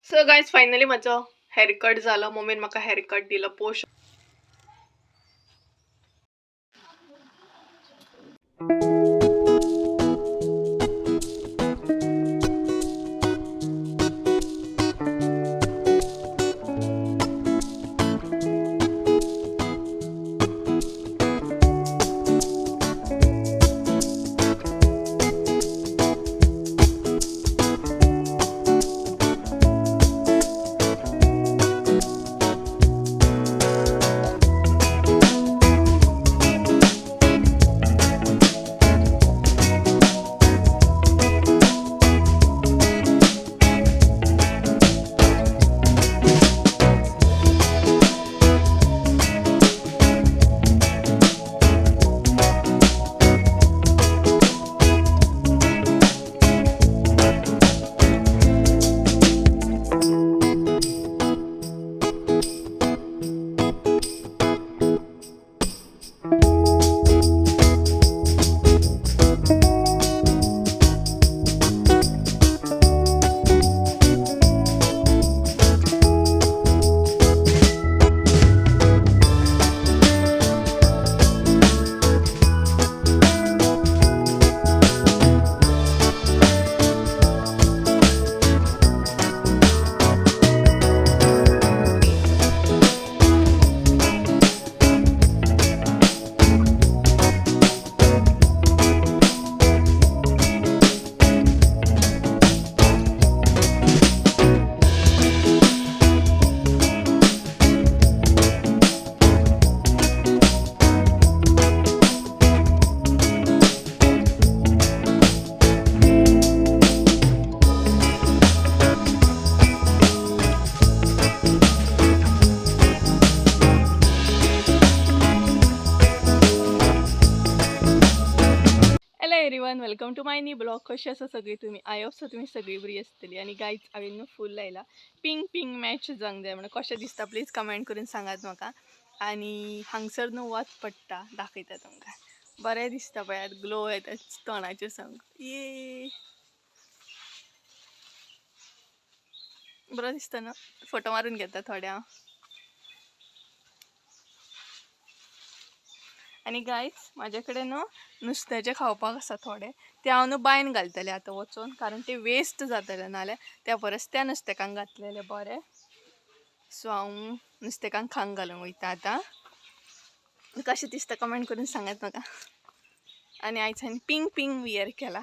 So guys finally म्हजो haircut झालो. मम्मीन म्हाका हेअरकट दिलो. Post everyone welcome to my new blog. कशी आसा सगळी तुम्ही? आय होप सो तुम्ही सगळी बरी आसतली. आणि गायज हांवें न्हू फूल लायला पिंक पिंक मॅच जावंक जाय म्हणून. कशें दिसता प्लीज कमेंट करून सांगात म्हाका. आणि हांगसर न्हू वच पडटा दाखयता तुमकां. बरें दिसता पळयात, ग्लो येता तोंडाचेर सांग. ये बरो दिसता न्हू. फोटो मारून घेता थोडे हांव. आणि गायज माझ्या कडेन न्हू नुस्त्याचे खावपाक आसा थोडे. ते हांव न्हू बायन घालतलें आतां वचून, कारण ते वेस्ट जातले नाल्यार त्या परस त्या नुस्तेकांक घातलेले बरें. सो हांव नुस्तेकांक खांक घालूंक वयता आतां. कशें दिसता कमेंट करून सांगात म्हाका. आणि आयज हांवें पिंक पिंक वियर केला,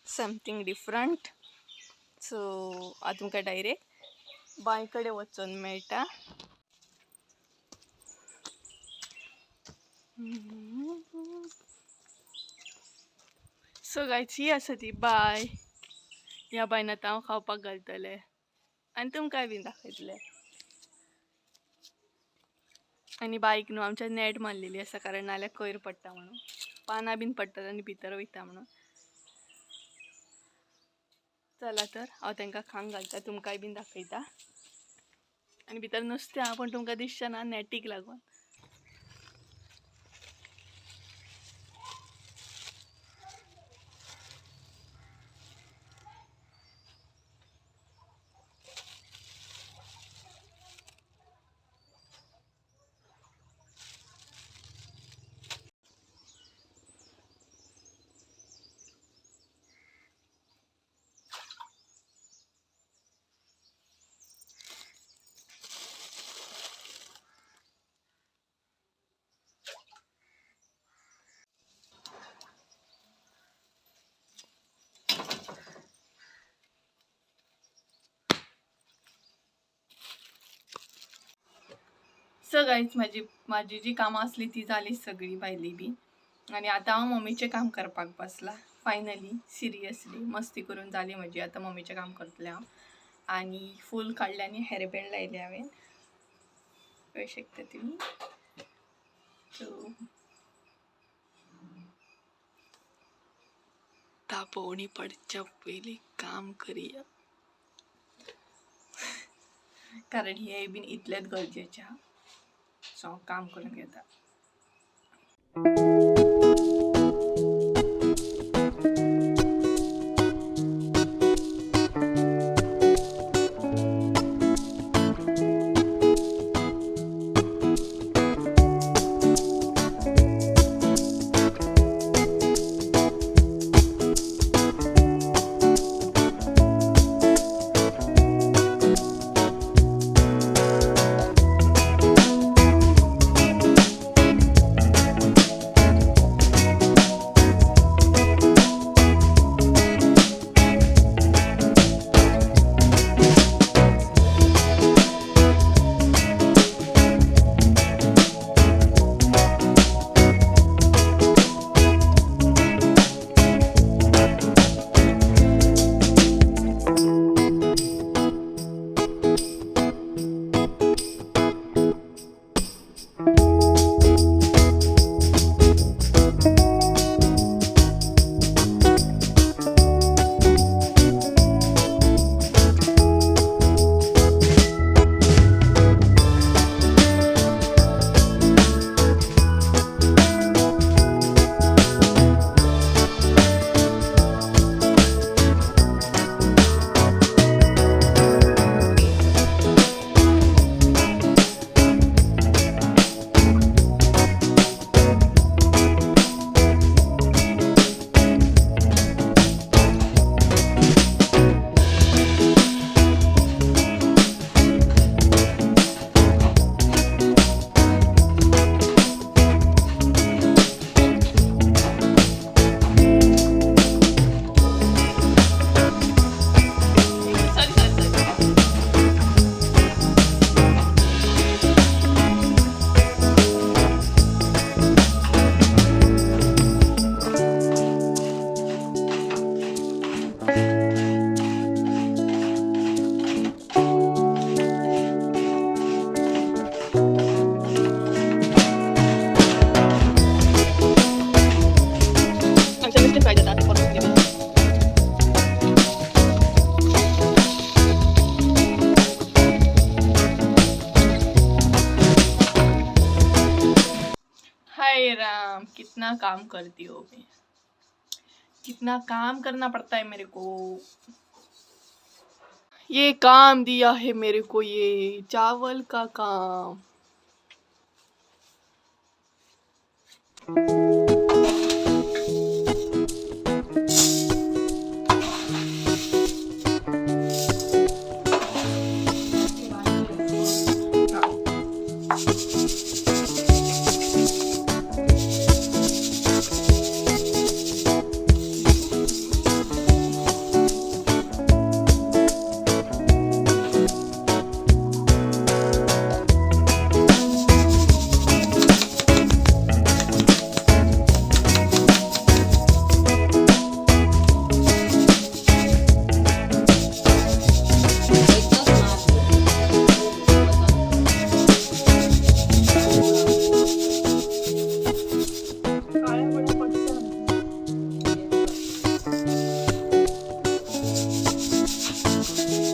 समथींग डिफरंट. सो हांव तुमकां डायरेक्ट बांय कडेन वचून मेळटा. सो गायज ही आसा ती बाय. ह्या बायन आतां हांव खावपाक घालतलें आनी तुमकांय बीन दाखयतलें. आनी बायक न्हू आमच्या नेट मारलेली आसा, कारण नाल्यार कोयर पडटा म्हणून. पानां बीन पडटात आनी भितर वयता म्हणून. चला तर हांव तांकां खांक घालता, तुमकांय बीन दाखयता. आनी भितर नुस्तें आहा पण तुमकां दिसचें ना नेटीक लागून. सो गायज माझी जी कामां असली ती जाली सगळी भायली बी. आणि आता हांव मम्मीचें काम करपाक बसला. फायनली सिरियसली मस्ती करून जाली म्हजी. आता मम्मीचें काम करतलें हांव. आणि फूल काडलें आनी हेअरबँड लायले हांवें. पळय शकता तुमी. सो तापोवणी पडच्या पयलीं काम करुया, कारण हे बीन इतलेंच गरजेचें आहा. सो हांव काम करून घेता. कितना काम करती हो मैं, कितना काम करना पड़ता है मेरे को। ये काम दिया है मेरे को, ये चावल का काम।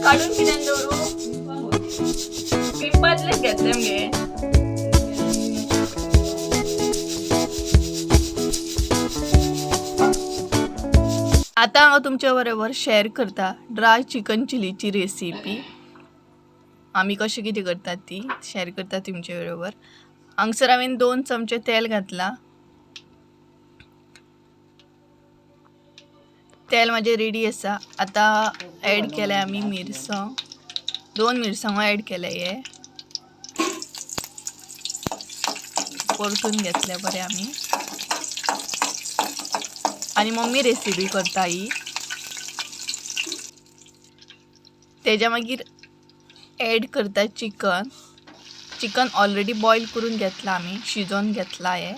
काढून किती दौरू पिंपातलेच घेतले मगे. आता हांव तुमच्या बरोबर शेअर करता ड्राय चिकन चिलीची रेसिपी. आम्ही कशी किती करतात ती शेअर करता तुमच्या बरोबर. हांगसर हांवें 2 चमचे तेल घातला. तेल माझे रेडी आसा. आता ॲड केले आम्ही मिरसांग, 2 मिरसांगो ॲड केले. हे परतून घेतले बरे आम्ही. आणि मम्मी रेसिपी करता ही. तेच्या मागीर ॲड करता चिकन. चिकन ऑलरेडी बॉईल करून घेतला आम्ही, शिजवून घेतला आहे.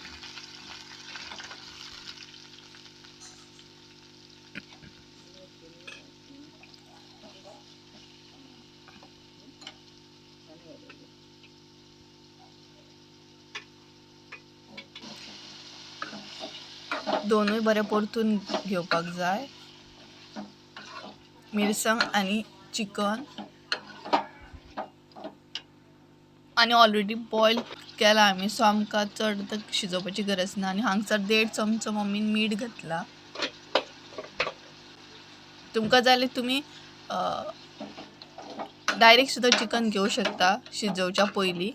दोनूय बरे परतून घेवपाक जाय, मिरसांग आणि चिकन. आणि ऑलरेडी बॉईल केला आम्ही, सो आमकां चड शिजोवपाची गरज ना. आणि हांगसर 1.5 चमचो मम्मीन मीठ घातला. तुमकां जाल्यार तुमी डायरेक्ट सुद्धा चिकन घेवं शकता शिजोवच्या पयलीं.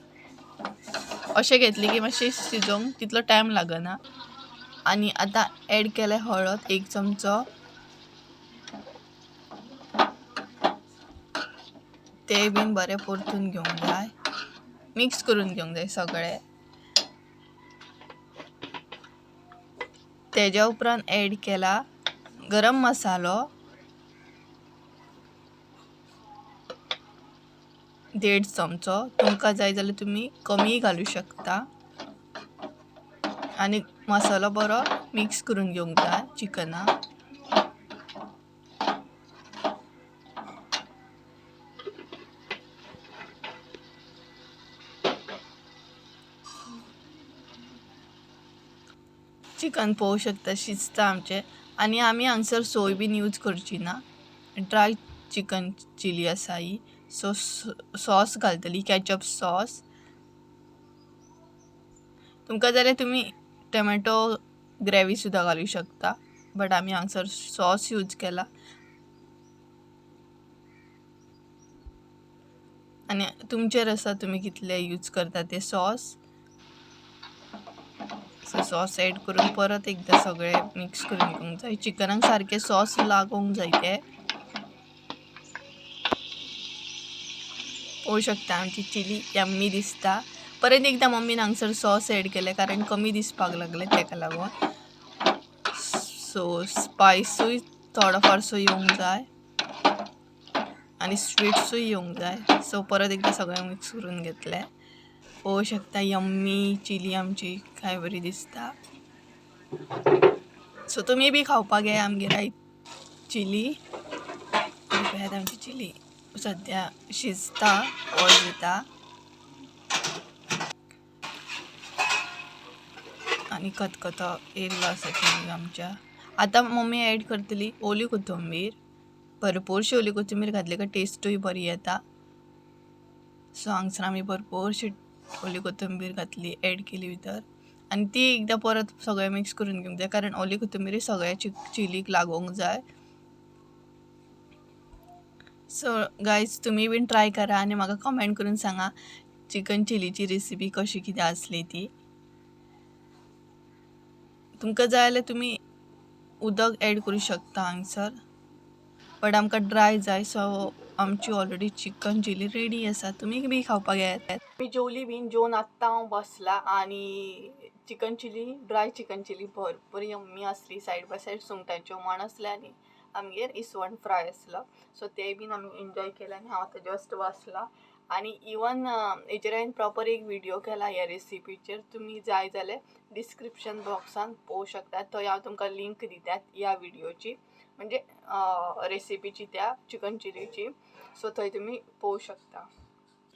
अशें घेतले की मातशें शिजोवंक तितलो टायम लागना. आणि आता ॲड केले हळद 1 चमचो. ते बीन बरें परतून घेवंक जाय, मिक्स करून घेवंक जाय सगळे. तेज्या उपरांत ॲड केला गरम मसालो 1.5 चमचो. तुमकां जाय जाल्यार तुमी कमी घालू शकता. आणि मसालो बरो मिक्स करून घेवंक जाय चिकना. चिकन पळोवंक शकता शिजता आमचे. आणि आमी हांगसर सोय बीन यूज करची ना, ड्राय चिकन चिली आसा ही. सो सॉस घालतली, कॅचअप सॉस. तुमकां जाल्यार तुमी टोमॅटो ग्रेवी सुद्धा घालू शकता, बट आमी हांगसर सॉस यूज केला. आणि तुमचेर आसा तुमी कितले यूज करता ते सॉस. सॉस ॲड करून परत एकदा सगळे मिक्स करून घेवंक जाय. चिकनाक सारखे सॉस लागोंक जाय ते. पळोवंक शकता आमची चिली यम्मी दिसता. परत एकदा मम्मीन हांगसर सॉस ॲड केले कारण कमी दिसपाक लागले तेका लागून. सो स्पायसूय थोडो फारसो येवंक जाय आणि स्वीट्सूय येवंक जाय. सो परत एकदा सगळें मिक्स करून घेतले. पळोवंक शकता यम्मी चिली आमची काय बरी दिसता. सो तुमी बी खावपाक येया आमगे रायत चिली. पळयात आमची चिली सद्या शिजता, ऑयल येता आणि खतखतो येयल्लो आसा चिली आमच्या. आता मम्मी ॲड करतली ओली कोथिंबीर. भरपूरशी ओली कोथिंबीर घातली का टेस्टूय बरी येता. सो हांगसर आमी भरपूरशी ओली कोथिंबीर घातली, ॲड केली भितर. आणि ती एकदा परत सगळें मिक्स करून घेवंक जाय, कारण ओली कोथिंबीर सगळ्या चिलीक लागोंक जाय. सो गायज तुम्ही बीन ट्राय करा आणि म्हाका कमेंट करून सांगा चिकन चिलीची रेसिपी कशी कितें आसली ती. तुमकां जाय जाल्यार तुमी उदक ॲड करूं शकता हांगसर, बट आमकां ड्राय जाय, सो आमची ऑलरेडी चिकन चिली रेडी आसा. तुमी बी खावपाक येयात. मी जेवली बीन, जेवन आत्तां हांव बसला आणि chicken chilli, dry chicken chilli भरपूर यम्मी आसली. सायड बाय सायड सुंगटांचें हुमण आसलें आनी आमगेर इसवण फ्राय आसलो. सो ते बीन आमी एन्जॉय केलें आनी हांव आतां जस्ट बसला. आणि इवन हेचेर हांवें प्रॉपर एक व्हिडिओ केला ह्या रेसिपीचेर. तुमी जाय जाल्यार डिस्क्रिप्शन बॉक्सान पळोवं शकतात. थंय हांव तुमकां लिंक दितात ह्या व्हिडिओची, म्हणजे रेसिपीची त्या चिकन चिलीची. सो थंय तुमी पळोवं शकता.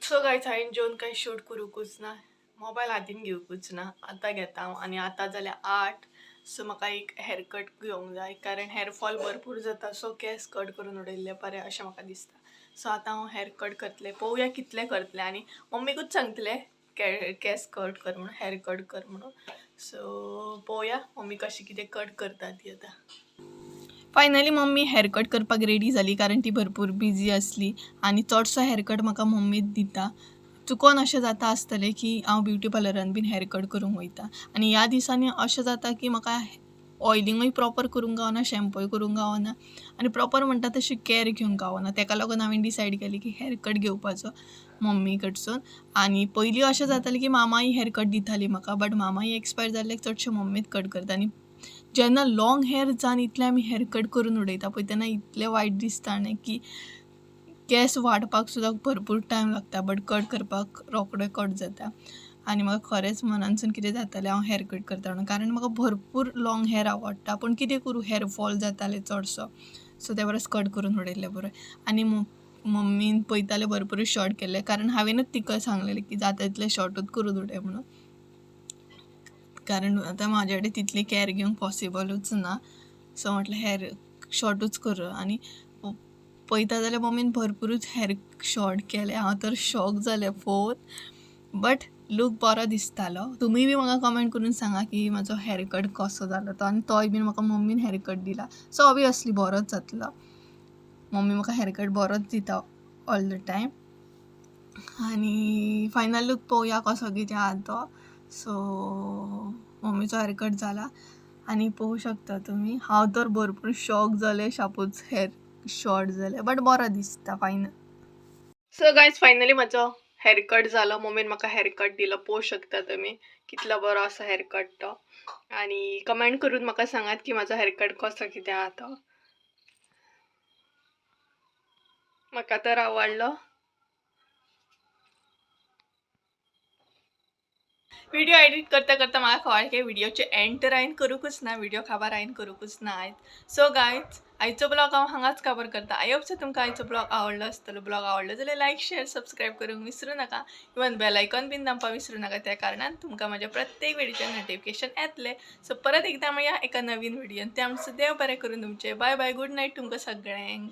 सो गायज हांवें जेवन कांय शूट करूंकूच ना, मोबायल हातीन घेवकूच ना. आतां घेता हांव आनी आतां जाल्यार 8. सो म्हाका एक हेअर कट घेवंक जाय, कारण हेअर फॉल भरपूर जाता. सो केस कट करून उडयल्ले बरें अशें म्हाका दिसता. सो आतां हांव हेअर कट करतलें. पळोवया कितलें करतलें. आनी मम्मीकूच सांगतलें केस कट कर म्हणून, हेअर कट कर म्हणून. सो पळोवया मम्मी कशी कितें कट करता ती आतां. फायनली मम्मी हेअर कट करपाक रेडी जाली, कारण ती भरपूर बिजी आसली आणि चडसो हेअर कट म्हाका मम्मीच दिता. चुकोन अशें जाता आसतलें की हांव ब्युटी पार्लरान बीन हेअर कट करूंक वयता आनी ह्या दिसांनी अशें जाता की म्हाका ऑयलिंगूय प्रॉपर करूंक गावना, शॅम्पूय करूंक गावना आनी प्रॉपर म्हणटा तशी कॅर घेवंक गावना. तेका लागून हांवें डिसायड केलें की हेअर कट घेवपाचो मम्मी कडसून. आनी पयलीं अशें जातालें की मामाई हेअर कट दिताली म्हाका, बट मामाई एक्सपायर जाल्ले चडशे मम्मीच कट करता. आनी जेन्ना लाँग हेअर जावन इतलें आमी हेअर कट करून उडयता पळय तेन्ना इतलें वायट दिसता न्ही की केस वाडपाक सुद्दां भरपूर टायम लागता, बट कट करपाक रोखडें कट जाता. आनी म्हाका खरेंच मनानसून कितें जातालें हांव हेअर कट करता म्हणून, कारण म्हाका भरपूर लाँग हेअर आवडटा, पूण कितें करूं हेअर फॉल जातालें चडसो. सो त्या परस कट करून उडयल्लें बरें. आनी मम्मीन पळयतालें भरपूर शॉर्ट केल्ले, कारण हांवेनूच तिका सांगलेलें की जाता तितलें शॉर्टूच करून उडय म्हणून, कारण आतां म्हाजे कडेन तितली कॅर घेवंक पॉसिबलूच ना. सो म्हटलें हेअर शॉर्टूच कर. आनी पळयता जाल्यार मम्मीन भरपूरूच हेअर शॉर्ट केले. हांव तर शॉक जालें पळोवन, बट लूक बरो दिसतालो. तुमी बी म्हाका कमेंट करून सांगा की म्हाजो हेअर कट कसो जालो तो. आनी तोय बीन म्हाका मम्मीन हेअर कट दिला, सो ऑब्वियसली बरोच जातलो. मम्मी म्हाका हेअर कट बरोच दिता ऑल द टायम. आनी फायनल लूक पळोवया कसो कितें आहा तो. सो मम्मीचो हेअर कट जाला आनी पळोवं शकता तुमी, हांव तर भरपूर शॉक जालें शापूच हेअर शॉर्ट जालें, बट बरो दिसता फायनल. सो गायज फायनली म्हाजो हेअर कट जालो. मम्मीन म्हाका हेअर कट दिलो. पळोवं शकता तुमी कितलो बरो आसा हेअर कट तो. आनी कमेंट करून म्हाका सांगात की म्हाजो हेअर कट कसो कितें आहा तो. म्हाका तर आवडलो. व्हिडिओ एडिट करता करता म्हाका कळ्ळें की व्हिडिओचे एंड तर हांवें करूंकूच ना, व्हिडिओ काबार हांवें करूंकूच ना आयज. सो गायज आयचो ब्लॉग हांव हांगाच काबार करता. आय होप सो तुमकां आयचो ब्लॉग आवडलो आसतलो. ब्लॉग आवडलो जाल्यार लायक शेअर सबस्क्राईब करूंक विसरूं नाका. इवन बेल आयकॉन बीन दामपाक विसरूं नाका. त्या कारणान तुमकां म्हाज्या प्रत्येक व्हिडिओचे नोटिफिकेशन येतले. सो परत एकदा मेळया एका नवीन व्हिडिओन. ते आमचो देव बरें करून तुमचें. बाय बाय, गूड नायट तुमकां सगळ्यांक.